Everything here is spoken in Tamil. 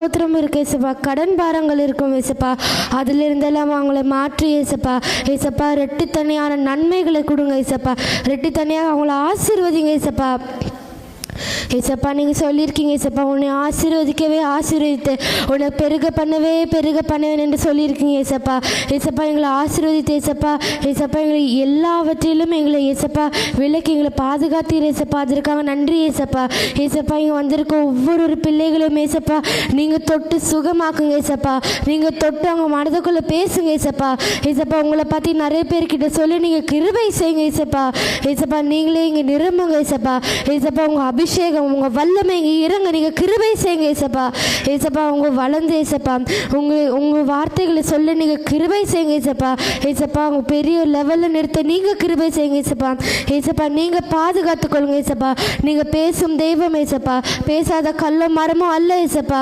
ஸ்தோத்திரம் இருக்கு ஏசப்பா. கடன் பாரங்கள் இருக்கும் ஏசப்பா, அதிலிருந்தெல்லாம் அவங்கள மாற்றி ஏசப்பா. ஏசப்பா ரெட்டித்தனியான நன்மைகளை கொடுங்க ஏசப்பா. ரெட்டித்தனியாக அவங்கள ஆசீர்வதிங்க ஏசப்பா. ஏசப்பா நீங்கள் சொல்லியிருக்கீங்க ஏசப்பா, உன்னை ஆசீர்வதிக்கவே ஆசீர்வதித்து உன்னை பெருக பண்ணுவேன் என்று சொல்லியிருக்கீங்க ஏசப்பா. ஏசப்பா எங்களை ஆசீர்வதித்து ஏசப்பா. ஏசப்பா எங்களை எல்லாவற்றிலும் எங்களை ஏசப்பா விலக்கி எங்களை பாதுகாத்தீர் ஏசப்பா. அதற்காக நன்றி ஏசப்பா. ஏசப்பா இங்கே வந்திருக்க ஒவ்வொரு பிள்ளைகளும் ஏசப்பா நீங்கள் தொட்டு சுகமாக்குங்க ஏசப்பா. நீங்கள் தொட்டு அவங்க மனதுக்குள்ளே பேசுங்க ஏசப்பா. ஏசப்பா உங்களை பற்றி நிறைய பேர்கிட்ட சொல்லி நீங்கள் கிருபை செய்யுங்க ஏசப்பா. ஏசப்பா நீங்களே இங்கே நிரம்புங்க ஏசப்பா. ஏசப்பா உங்கள் அபிஷேகம் உங்கள் வல்லமை இங்கே இறங்க நீங்கள் கிருபை செய்யுங்க ஏசப்பா. ஏசப்பா உங்கள் வளர்ந்து ஏசப்பா உங்கள் வார்த்தைகளை சொல்ல நீங்கள் கிருபை செய்யுங்க ஏசப்பா. ஏசப்பா உங்க பெரிய லெவலில் நிறுத்த நீங்கள் கிருபை செய்யுங்க ஏசப்பா. ஏசப்பா நீங்கள் பாதுகாத்துக்கொள்ளுங்க ஏசப்பா. நீங்கள் பேசும் தெய்வம் ஏசப்பா, பேசாத கல்லும் மரமும் அல்ல ஏசப்பா.